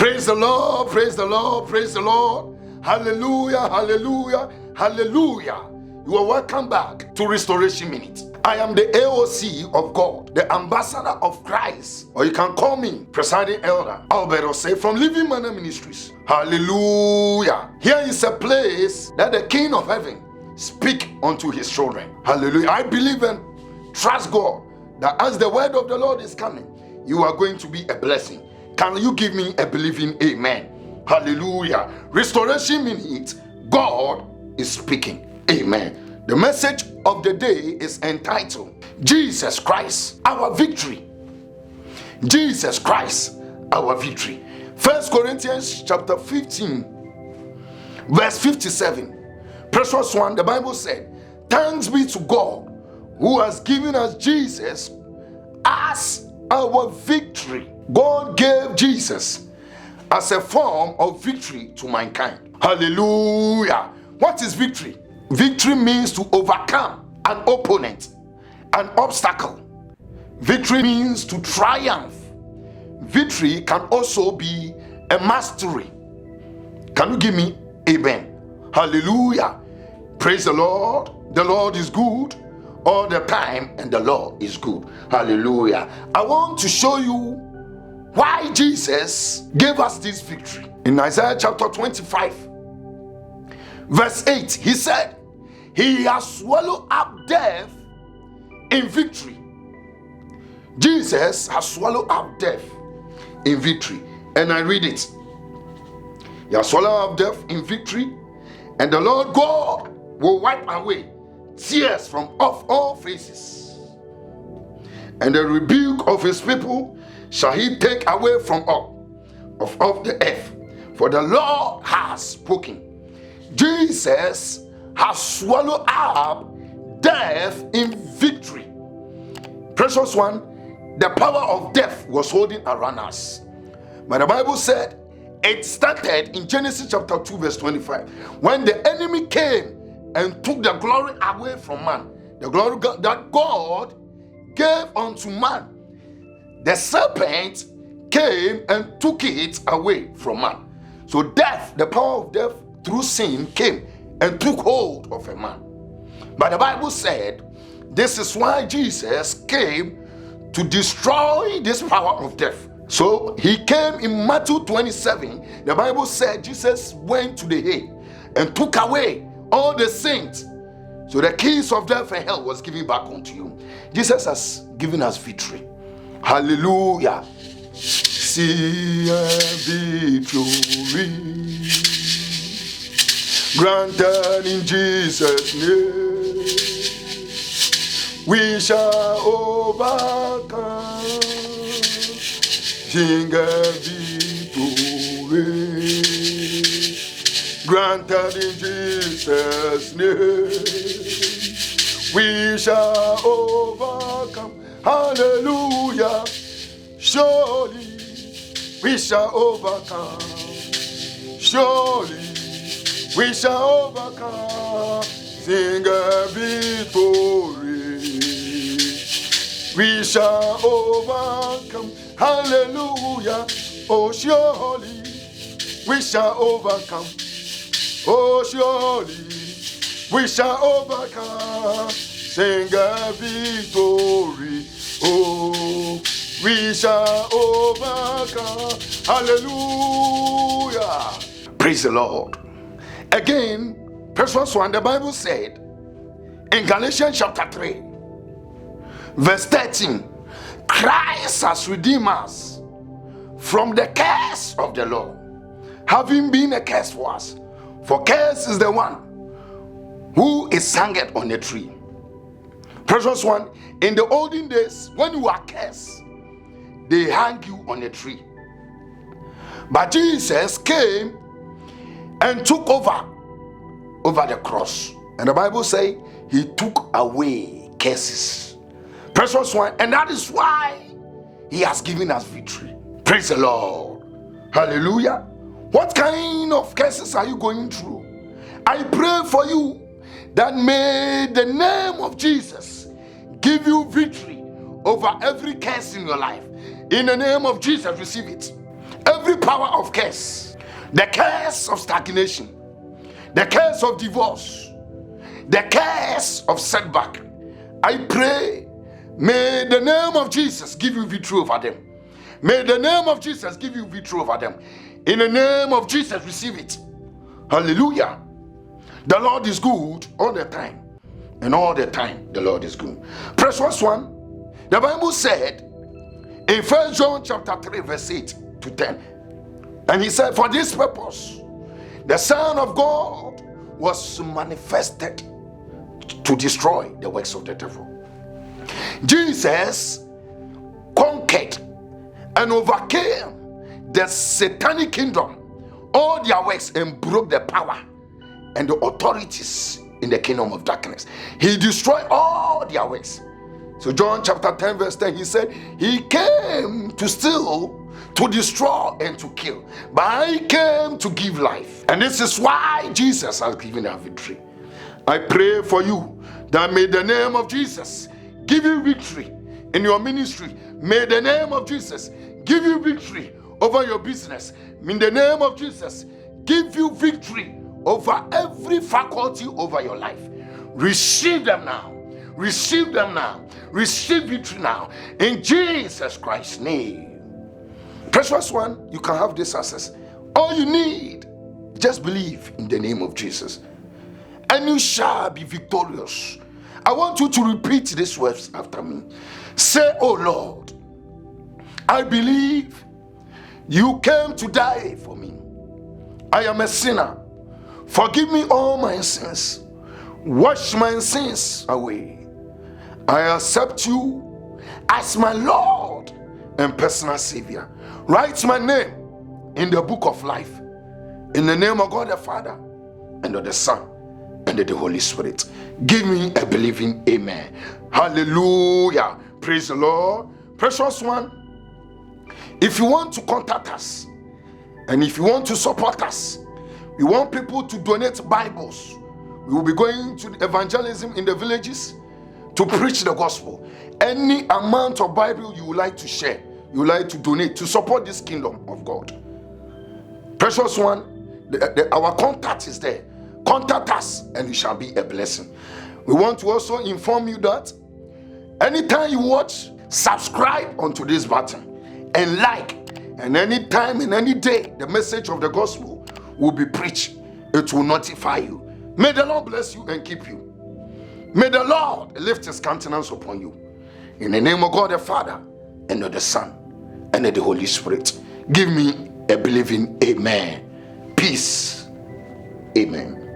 Praise the Lord, praise the Lord, praise the Lord. Hallelujah, hallelujah, hallelujah. You are welcome back to Restoration Minute. I am the AOC of God, the ambassador of Christ, or you can call me presiding elder, Albert Osei from Living Manor Ministries. Hallelujah. Here is a place that the King of Heaven speak unto his children. Hallelujah. I believe and trust God that as the word of the Lord is coming, you are going to be a blessing. Can you give me a believing amen? Hallelujah. Restoration Minute, God is speaking. Amen. The message of the day is entitled, Jesus Christ, our victory. Jesus Christ, our victory. 1 Corinthians chapter 15, verse 57. Precious one, the Bible said, thanks be to God who has given us Jesus as our victory. God gave Jesus as a form of victory to mankind. Hallelujah. What is victory? Victory means to overcome an opponent, an obstacle. Victory means to triumph. Victory can also be a mastery. Can you give me amen? Hallelujah. Praise the Lord. The Lord is good all the time, and the Lord is good. Hallelujah. I want to show you why Jesus gave us this victory. In Isaiah chapter 25, verse 8, he said, he has swallowed up death in victory. Jesus has swallowed up death in victory. And I read it. He has swallowed up death in victory, and the Lord God will wipe away tears from off all faces. And the rebuke of his people shall he take away from all of the earth. For the Lord has spoken. Jesus has swallowed up death in victory. Precious one, the power of death was holding around us. But the Bible said it started in Genesis chapter 2 verse 25. When the enemy came and took the glory away from man, the glory that God gave unto man, the serpent came and took it away from man. So death, the power of death through sin, came and took hold of a man. But the Bible said this is why Jesus came to destroy this power of death. So he came in Matthew 27. The Bible said Jesus went to the hay and took away all the saints. So the keys of death and hell was given back unto you. Jesus has given us victory. Hallelujah. See a victory granted in Jesus' name. We shall overcome. Sing a victory granted in Jesus' name. We shall overcome. Hallelujah. Surely we shall overcome. Surely we shall overcome. Sing a victory. We shall overcome. Hallelujah. Oh, surely we shall overcome. Oh, surely we shall overcome. Sing a victory. Oh, we shall overcome. Hallelujah. Praise the Lord. Again, verse 1, the Bible said in Galatians chapter 3, verse 13, Christ has redeemed us from the curse of the law, having been a curse for us. For curse is the one who is hanged on a tree. Precious one, in the olden days, when you are cursed, they hang you on a tree. But Jesus came and took over the cross. And the Bible says he took away curses. Precious one, and that is why he has given us victory. Praise the Lord. Hallelujah. What kind of curses are you going through? I pray for you that may the name of Jesus give you victory over every curse in your life. In the name of Jesus, receive it. Every every power of curse, the curse of stagnation, the curse of divorce, the curse of setback, I pray, may the name of Jesus give you victory over them. May the name of Jesus give you victory over them. In the name of Jesus, receive it. Hallelujah. The Lord is good all the time. And all the time, the Lord is good. Precious one, the Bible said in 1 John chapter 3, verse 8 to 10, and he said, for this purpose, the Son of God was manifested to destroy the works of the devil. Jesus conquered and overcame the satanic kingdom, all their works, and broke the power and the authorities in the kingdom of darkness. He destroyed all their works. So John chapter 10 verse 10, he said, he came to steal, to destroy, and to kill, but I came to give life. And this is why Jesus has given our victory. I pray for you that may the name of Jesus give you victory in your ministry. May the name of Jesus give you victory over your business. In the name of Jesus, give you victory over every faculty over your life. Receive them now. Receive them now. Receive victory now. In Jesus Christ's name. Precious one, you can have this access. All you need, just believe in the name of Jesus, and you shall be victorious. I want you to repeat these words after me. Say, oh Lord, I believe you came to die for me. I am a sinner. Forgive me all my sins. Wash my sins away. I accept you as my Lord and personal Savior. Write my name in the book of life. In the name of God the Father, and of the Son, and of the Holy Spirit. Give me a believing amen. Hallelujah. Praise the Lord. Precious one, if you want to contact us, and if you want to support us, we want people to donate Bibles. We will be going to evangelism in the villages to preach the gospel. Any amount of Bible you would like to share, you would like to donate to support this kingdom of God. Precious one, our contact is there. Contact us and you shall be a blessing. We want to also inform you that anytime you watch, subscribe onto this button and like. And anytime and any day the message of the gospel will be preached, it will notify you. May the Lord bless you and keep you. May the Lord lift his countenance upon you. In the name of God the Father, and of the Son, and of the Holy Spirit. Give me a believing amen. Peace. Amen.